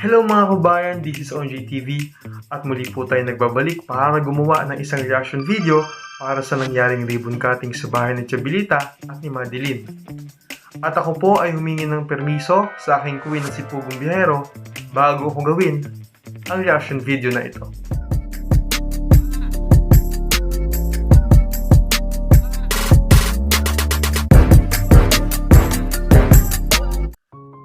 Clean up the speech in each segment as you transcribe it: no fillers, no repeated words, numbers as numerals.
Hello mga kabayan, this is Onjay TV at muli po tayo nagbabalik para gumawa ng isang reaction video para sa nangyaring ribbon cutting sa bahay ni Chabelita at ni Madeline. At ako po ay humingi ng permiso sa aking queen na si Pugong Biyahero bago ko gawin ang reaction video na ito.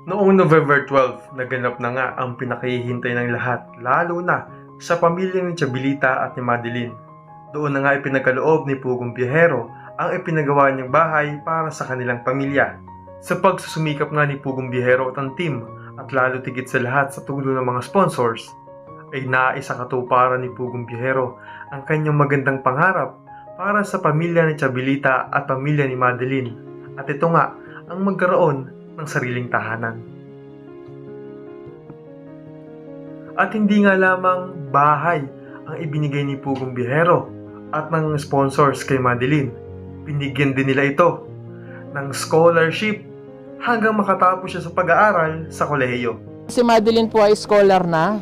Noong November 12, naganap na nga ang pinakahihintay ng lahat, lalo na sa pamilya ni Chabelita at ni Madeline. Doon na nga ipinagkaloob ni Pugong Biyahero ang ipinagawa niyang bahay para sa kanilang pamilya. Sa pagsusumikap nga ni Pugong Biyahero at ang team, at lalo tigit sa lahat sa tulong ng mga sponsors, ay naisa katuparan ni Pugong Biyahero ang kanyang magandang pangarap para sa pamilya ni Chabelita at pamilya ni Madeline. At ito nga ang magkaroon ng sariling tahanan. At hindi nga lamang bahay ang ibinigay ni Pugong Biyahero at ng sponsors kay Madeline. Binigyan din nila ito ng scholarship hanggang makatapos siya sa pag-aaral sa kolehiyo. Si Madeline po ay scholar na.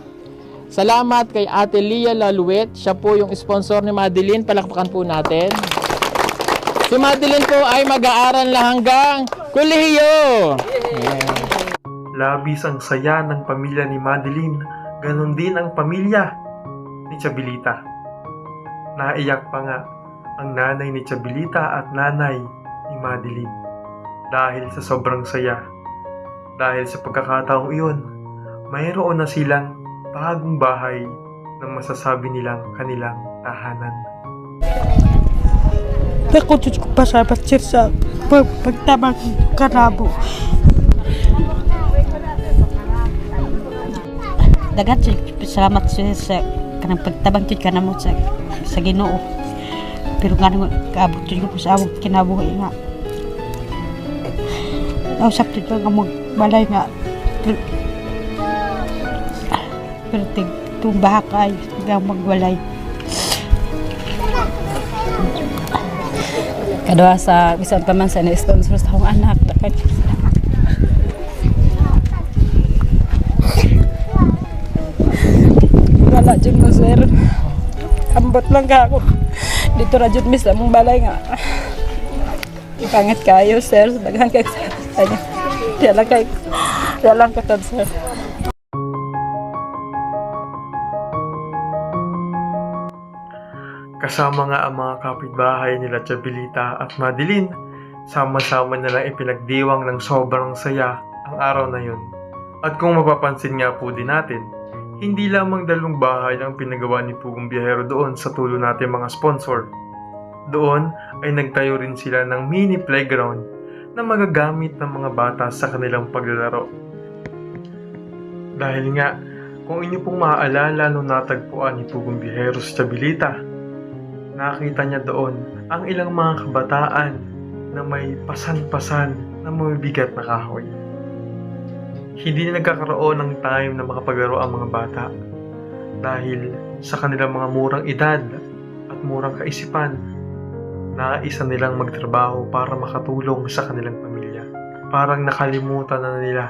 Salamat kay Ate Lia Laluet. Siya po yung sponsor ni Madeline. Palakpakan po natin. Si Madeline po ay mag-aaral na hanggang kolehiyo. Yeah. Labis ang saya ng pamilya ni Madeline, ganon din ang pamilya ni Chabelita. Naiyak pa nga ang nanay ni Chabelita at nanay ni Madeline dahil sa sobrang saya. Dahil sa pagkakataong iyon, mayroon na silang bagong bahay na masasabi nilang kanilang tahanan. Takot ko pasabot sir sa pagtabang karabo. Dagat salamat sa kanang pagtabang jud kanamo sa Ginoo. Pero nga kaabot jud ko sa awog kinabuhi nga. Nausap jud nga magbalay nga. Pero tumbaha kay nga magwalay. Kadua sa bisan pa man sa sponsor sa akong anak dapat salamat. Wala jud mo sir. Ambot lang ka ako. Dito ra jud mis among balay nga. Ipangat kayo sir, daghan kay sa kanya. Diya lang katod sir. Kasama nga ang mga kapitbahay nila Chabelita at Madeline, sama-sama nilang ipinagdiwang ng sobrang saya ang araw na yun. At kung mapapansin nga po din natin, hindi lamang dalawang bahay ang pinagawa ni Pugong Biyahero doon sa tulong natin mga sponsor. Doon ay nagtayo rin sila ng mini playground na magagamit ng mga bata sa kanilang paglalaro. Dahil nga, kung inyo pong maaalala nung natagpuan ni Pugong Biyahero sa Chabelita, nakita niya doon ang ilang mga kabataan na may pasan-pasan na mabibigat na kahoy. Hindi na nagkakaroon ng time na makapaglaro ang mga bata dahil sa kanilang mga murang edad at murang kaisipan, naisa nilang magtrabaho para makatulong sa kanilang pamilya. Parang nakalimutan na nila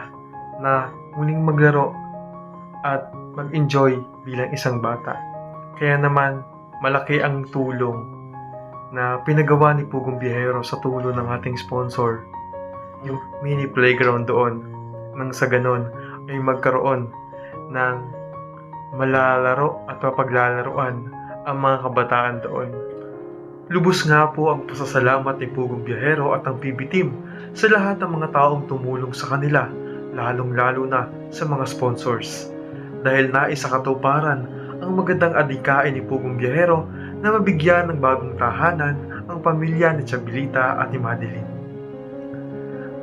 na muling maglaro at mag-enjoy bilang isang bata. Kaya naman, malaki ang tulong na pinagawa ni Pugong Biyahero sa tulong ng ating sponsor, yung mini playground doon, nang sa ganon ay magkaroon ng malalaro at mapaglalaroan ang mga kabataan doon. Lubos nga po ang pasasalamat ni Pugong Biyahero at ang PB team sa lahat ng mga taong tumulong sa kanila, lalong-lalo na sa mga sponsors. Dahil naisa katuparan ang magandang adhikain ni Pugong Biyahero na mabigyan ng bagong tahanan ang pamilya ni Chabelita at ni Madeline.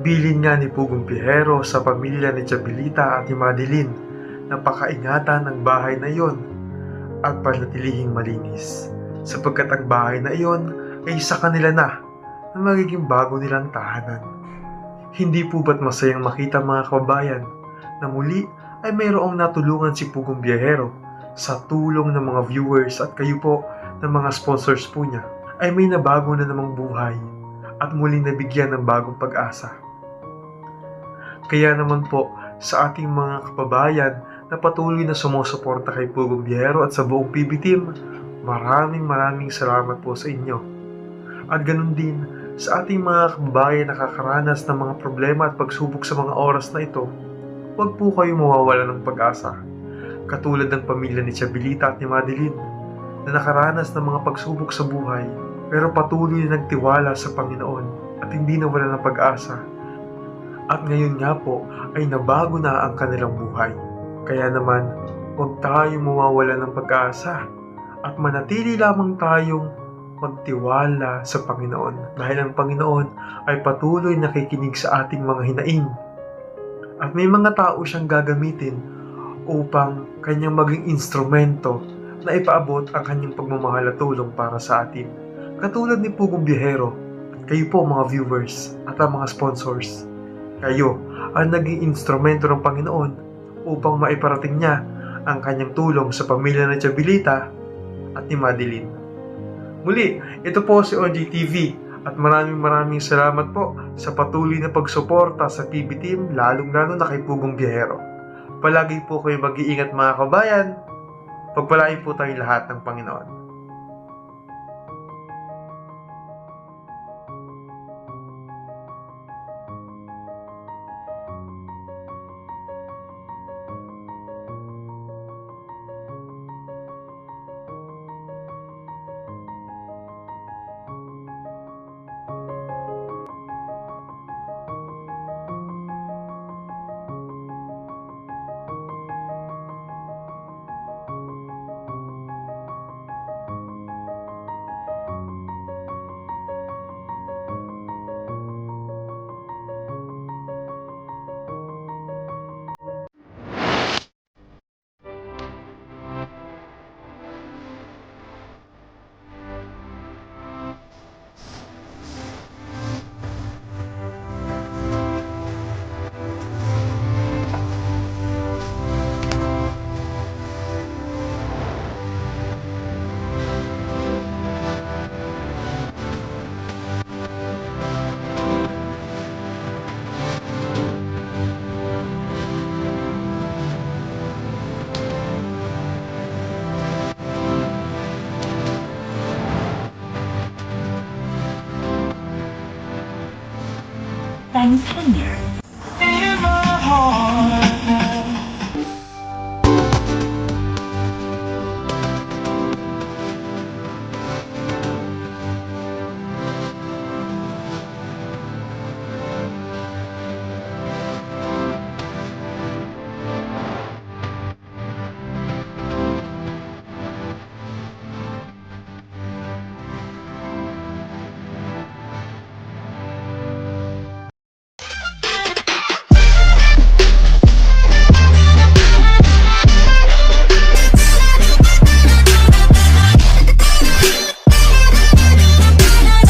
Bilin nga ni Pugong Biyahero sa pamilya ni Chabelita at ni Madeline na pakaingatan ng bahay na iyon at panatilihing malinis, sapagkat ang bahay na iyon ay sa kanila na magiging bago nilang tahanan. Hindi po ba't masayang makita mga kababayan na muli ay mayroong natulungan si Pugong Biyahero sa tulong ng mga viewers at kayo po ng mga sponsors po niya, ay may nabago na namang buhay at muling nabigyan ng bagong pag-asa. Kaya naman po sa ating mga kababayan na na patuloy na sumusuporta kay Pugong Biyahero at sa buong PB team. Maraming salamat po sa inyo. At ganun din sa ating mga kababayan na nakakaranas ng mga problema at pagsubok sa mga oras na ito, huwag po kayo mawawala ng pag-asa. Katulad ng pamilya ni Chabilita at ni Madeline na nakaranas ng mga pagsubok sa buhay pero patuloy na nagtiwala sa Panginoon at hindi nawala ng pag-asa. At ngayon nga po ay nabago na ang kanilang buhay. Kaya naman, huwag tayong mawawala ng pag-asa at manatili lamang tayong magtiwala sa Panginoon dahil ang Panginoon ay patuloy nakikinig sa ating mga hinaing. At may mga tao siyang gagamitin upang kanyang maging instrumento na ipaabot ang kanyang pagmamahal at tulong para sa atin. Katulad ni Pugong Biyahero at kayo po mga viewers at ang mga sponsors. Kayo ang naging instrumento ng Panginoon upang maiparating niya ang kanyang tulong sa pamilya ng Chabilita at ni Madeline. Muli, ito po si OJ TV at maraming salamat po sa patuloy na pagsuporta sa PB Team, lalong-lalo na kay Pugong Biyahero. Palagi po kayo mag-iingat mga kabayan. Pagpalain po tayong lahat ng Panginoon. Thanks for